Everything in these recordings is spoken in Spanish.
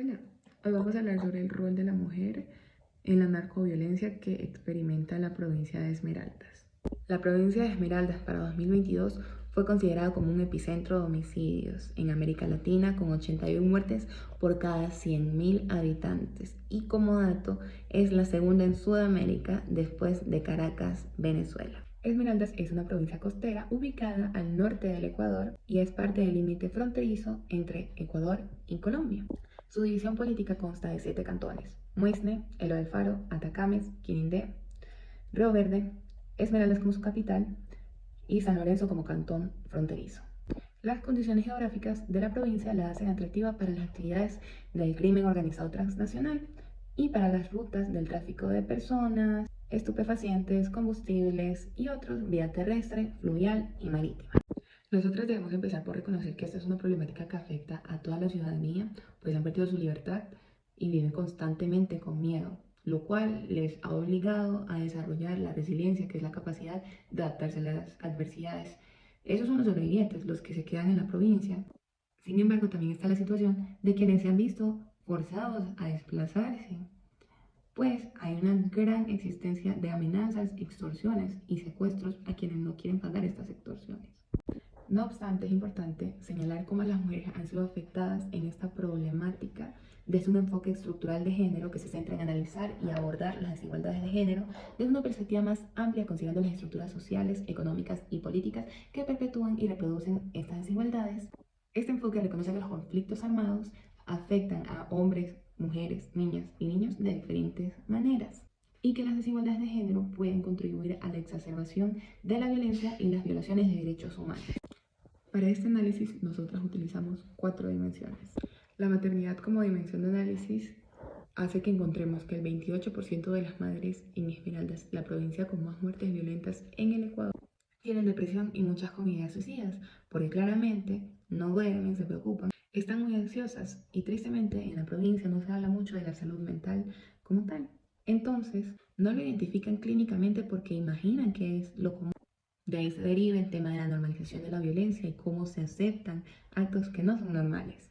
Hola, hoy vamos a hablar sobre el rol de la mujer en la narcoviolencia que experimenta la provincia de Esmeraldas. La provincia de Esmeraldas para 2022 fue considerada como un epicentro de homicidios en América Latina con 81 muertes por cada 100.000 habitantes y como dato es la segunda en Sudamérica después de Caracas, Venezuela. Esmeraldas es una provincia costera ubicada al norte del Ecuador y es parte del límite fronterizo entre Ecuador y Colombia. Su división política consta de 7 cantones: Muisne, Elo del Faro, Atacames, Quirindé, Río Verde, Esmeraldas como su capital y San Lorenzo como cantón fronterizo. Las condiciones geográficas de la provincia la hacen atractiva para las actividades del crimen organizado transnacional y para las rutas del tráfico de personas, estupefacientes, combustibles y otros vía terrestre, fluvial y marítima. Nosotros debemos empezar por reconocer que esta es una problemática que afecta a toda la ciudadanía, pues han perdido su libertad y viven constantemente con miedo, lo cual les ha obligado a desarrollar la resiliencia, que es la capacidad de adaptarse a las adversidades. Esos son los sobrevivientes, los que se quedan en la provincia. Sin embargo, también está la situación de quienes se han visto forzados a desplazarse, pues hay una gran existencia de amenazas, extorsiones y secuestros a quienes no quieren pagar estas extorsiones. No obstante, es importante señalar cómo las mujeres han sido afectadas en esta problemática desde un enfoque estructural de género que se centra en analizar y abordar las desigualdades de género desde una perspectiva más amplia, considerando las estructuras sociales, económicas y políticas que perpetúan y reproducen estas desigualdades. Este enfoque reconoce que los conflictos armados afectan a hombres, mujeres, niñas y niños de diferentes maneras y que las desigualdades de género pueden contribuir a la exacerbación de la violencia y las violaciones de derechos humanos. Para este análisis, nosotras utilizamos 4 dimensiones. La maternidad como dimensión de análisis hace que encontremos que el 28% de las madres en Esmeraldas, la provincia con más muertes violentas en el Ecuador, tienen depresión y muchas con ideas suicidas, porque claramente no duermen, se preocupan, están muy ansiosas y tristemente en la provincia no se habla mucho de la salud mental como tal. Entonces, no lo identifican clínicamente porque imaginan que es lo común. De ahí se deriva el tema de la normalización de la violencia y cómo se aceptan actos que no son normales.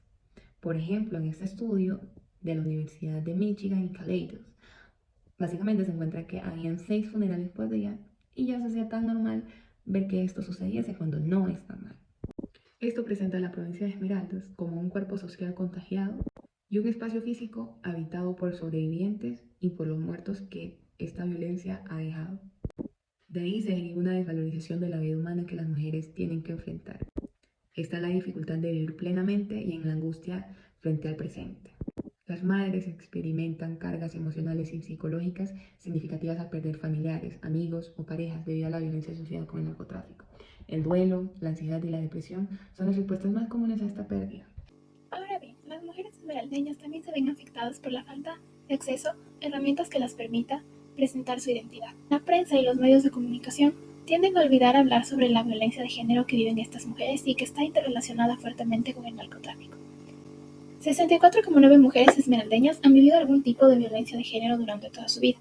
Por ejemplo, en este estudio de la Universidad de Michigan y Caleidos, básicamente se encuentra que habían 6 funerales por día y ya se hacía tan normal ver que esto sucediese cuando no es normal. Esto presenta a la provincia de Esmeraldas como un cuerpo social contagiado y un espacio físico habitado por sobrevivientes y por los muertos que esta violencia ha dejado. De ahí se deriva una desvalorización de la vida humana que las mujeres tienen que enfrentar. Está la dificultad de vivir plenamente y en la angustia frente al presente. Las madres experimentan cargas emocionales y psicológicas significativas al perder familiares, amigos o parejas debido a la violencia asociada con el narcotráfico. El duelo, la ansiedad y la depresión son las respuestas más comunes a esta pérdida. Ahora bien, las mujeres esmeraldeñas también se ven afectadas por la falta de acceso a herramientas que las permita presentar su identidad. La prensa y los medios de comunicación tienden a olvidar hablar sobre la violencia de género que viven estas mujeres y que está interrelacionada fuertemente con el narcotráfico. 64,9 mujeres esmeraldeñas han vivido algún tipo de violencia de género durante toda su vida.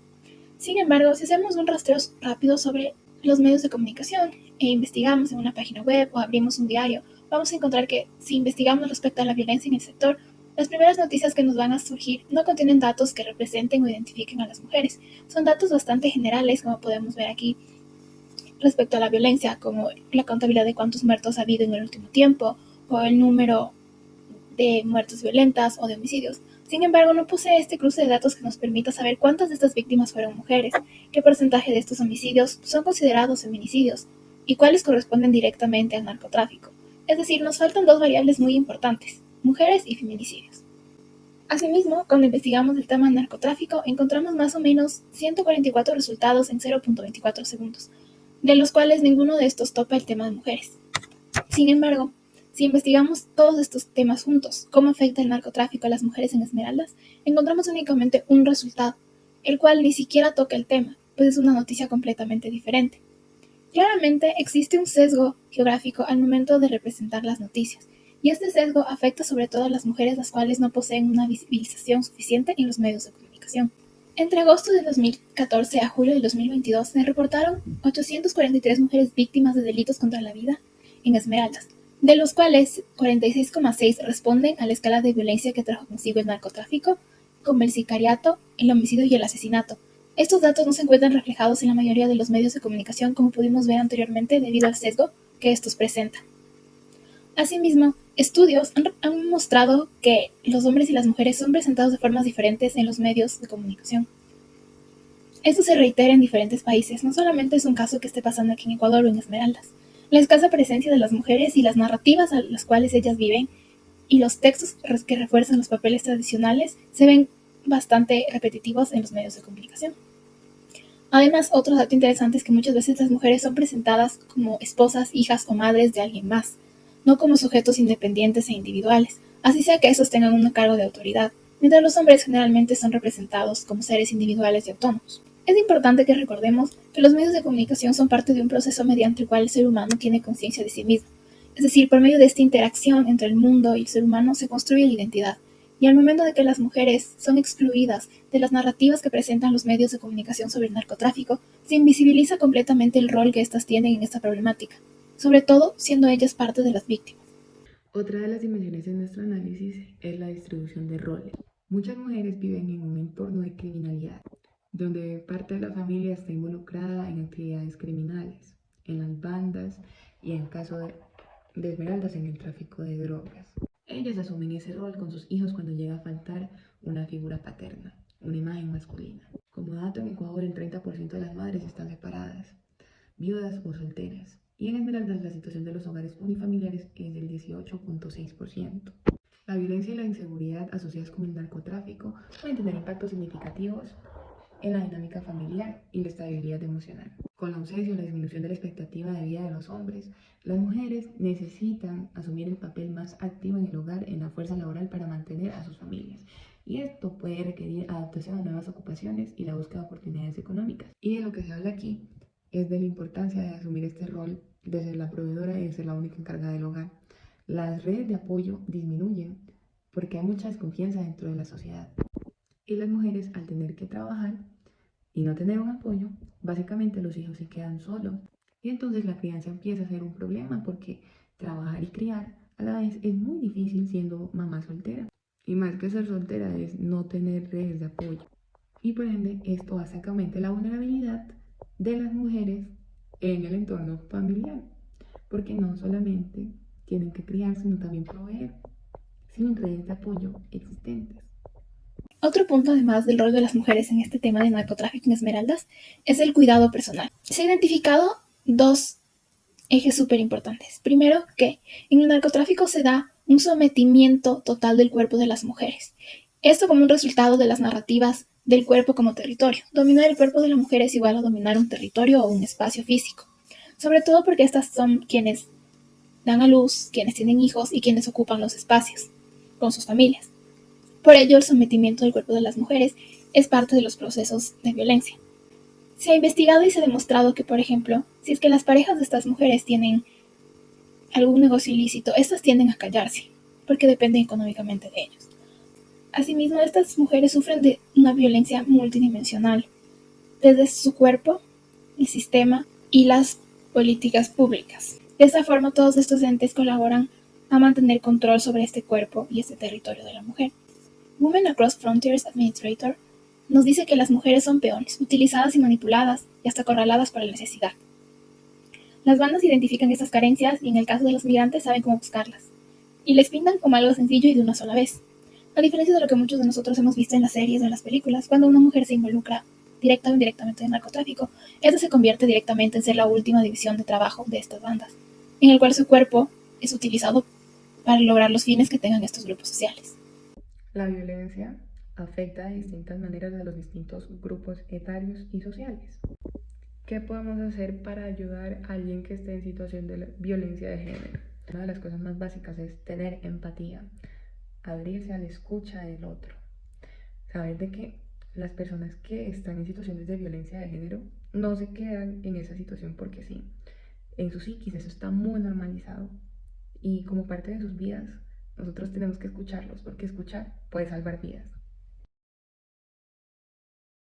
Sin embargo, si hacemos un rastreo rápido sobre los medios de comunicación e investigamos en una página web o abrimos un diario, vamos a encontrar que si investigamos respecto a la violencia en el sector, las primeras noticias que nos van a surgir no contienen datos que representen o identifiquen a las mujeres. Son datos bastante generales, como podemos ver aquí, respecto a la violencia, como la contabilidad de cuántos muertos ha habido en el último tiempo o el número de muertes violentas o de homicidios. Sin embargo, no posee este cruce de datos que nos permita saber cuántas de estas víctimas fueron mujeres, qué porcentaje de estos homicidios son considerados feminicidios y cuáles corresponden directamente al narcotráfico. Es decir, nos faltan 2 variables muy importantes: mujeres y feminicidios. Asimismo, cuando investigamos el tema del narcotráfico, encontramos más o menos 144 resultados en 0.24 segundos, de los cuales ninguno de estos topa el tema de mujeres. Sin embargo, si investigamos todos estos temas juntos, cómo afecta el narcotráfico a las mujeres en Esmeraldas, encontramos únicamente un resultado, el cual ni siquiera toca el tema, pues es una noticia completamente diferente. Claramente existe un sesgo geográfico al momento de representar las noticias, y este sesgo afecta sobre todo a las mujeres las cuales no poseen una visibilización suficiente en los medios de comunicación. Entre agosto de 2014 a julio de 2022 se reportaron 843 mujeres víctimas de delitos contra la vida en Esmeraldas, de los cuales 46,6 responden a la escala de violencia que trajo consigo el narcotráfico, como el sicariato, el homicidio y el asesinato. Estos datos no se encuentran reflejados en la mayoría de los medios de comunicación, como pudimos ver anteriormente, debido al sesgo que estos presentan. Asimismo, estudios han mostrado que los hombres y las mujeres son presentados de formas diferentes en los medios de comunicación. Esto se reitera en diferentes países, no solamente es un caso que esté pasando aquí en Ecuador o en Esmeraldas. La escasa presencia de las mujeres y las narrativas a las cuales ellas viven y los textos que refuerzan los papeles tradicionales se ven bastante repetitivos en los medios de comunicación. Además, otro dato interesante es que muchas veces las mujeres son presentadas como esposas, hijas o madres de alguien más, no como sujetos independientes e individuales, así sea que estos tengan un cargo de autoridad, mientras los hombres generalmente son representados como seres individuales y autónomos. Es importante que recordemos que los medios de comunicación son parte de un proceso mediante el cual el ser humano tiene conciencia de sí mismo. Es decir, por medio de esta interacción entre el mundo y el ser humano se construye la identidad. Y al momento de que las mujeres son excluidas de las narrativas que presentan los medios de comunicación sobre el narcotráfico, se invisibiliza completamente el rol que éstas tienen en esta problemática, sobre todo siendo ellas parte de las víctimas. Otra de las dimensiones de nuestro análisis es la distribución de roles. Muchas mujeres viven en un entorno de criminalidad, donde parte de la familia está involucrada en actividades criminales, en las bandas y en caso de Esmeraldas en el tráfico de drogas. Ellas asumen ese rol con sus hijos cuando llega a faltar una figura paterna, una imagen masculina. Como dato, en Ecuador el 30% de las madres están separadas, viudas o solteras. Y en Esmeraldas la situación de los hogares unifamiliares es del 18,6%. La violencia y la inseguridad asociadas con el narcotráfico pueden tener impactos significativos en la dinámica familiar y la estabilidad emocional. Con la ausencia o la disminución de la expectativa de vida de los hombres, las mujeres necesitan asumir el papel más activo en el hogar, en la fuerza laboral para mantener a sus familias. Y esto puede requerir adaptación a nuevas ocupaciones y la búsqueda de oportunidades económicas. Y de lo que se habla aquí es de la importancia de asumir este rol de ser la proveedora y de ser la única encargada del hogar. Las redes de apoyo disminuyen porque hay mucha desconfianza dentro de la sociedad. Y las mujeres, al tener que trabajar y no tener un apoyo, básicamente los hijos se quedan solos. Y entonces la crianza empieza a ser un problema porque trabajar y criar a la vez es muy difícil siendo mamá soltera. Y más que ser soltera es no tener redes de apoyo. Y por ende esto hace que aumente la vulnerabilidad de las mujeres en el entorno familiar. Porque no solamente tienen que criar, sino también proveer sin redes de apoyo existentes. Otro punto, además del rol de las mujeres en este tema de narcotráfico en Esmeraldas, es el cuidado personal. Se han identificado dos ejes súper importantes. Primero, que en el narcotráfico se da un sometimiento total del cuerpo de las mujeres. Esto como un resultado de las narrativas del cuerpo como territorio. Dominar el cuerpo de la mujer es igual a dominar un territorio o un espacio físico. Sobre todo porque estas son quienes dan a luz, quienes tienen hijos y quienes ocupan los espacios con sus familias. Por ello, el sometimiento del cuerpo de las mujeres es parte de los procesos de violencia. Se ha investigado y se ha demostrado que, por ejemplo, si es que las parejas de estas mujeres tienen algún negocio ilícito, estas tienden a callarse, porque dependen económicamente de ellos. Asimismo, estas mujeres sufren de una violencia multidimensional, desde su cuerpo, el sistema y las políticas públicas. De esta forma, todos estos entes colaboran a mantener control sobre este cuerpo y este territorio de la mujer. Women Across Frontiers Administrator nos dice que las mujeres son peones, utilizadas y manipuladas y hasta acorraladas por la necesidad. Las bandas identifican estas carencias y en el caso de los migrantes saben cómo buscarlas. Y les pintan como algo sencillo y de una sola vez. A diferencia de lo que muchos de nosotros hemos visto en las series o en las películas, cuando una mujer se involucra directa o indirectamente en narcotráfico, esta se convierte directamente en ser la última división de trabajo de estas bandas, en el cual su cuerpo es utilizado para lograr los fines que tengan estos grupos sociales. La violencia afecta de distintas maneras a los distintos grupos etarios y sociales. ¿Qué podemos hacer para ayudar a alguien que esté en situación de violencia de género? Una de las cosas más básicas es tener empatía, abrirse a la escucha del otro, saber de que las personas que están en situaciones de violencia de género no se quedan en esa situación porque sí. En su psiquis eso está muy normalizado y como parte de sus vidas nosotros tenemos que escucharlos porque escuchar puede salvar vidas.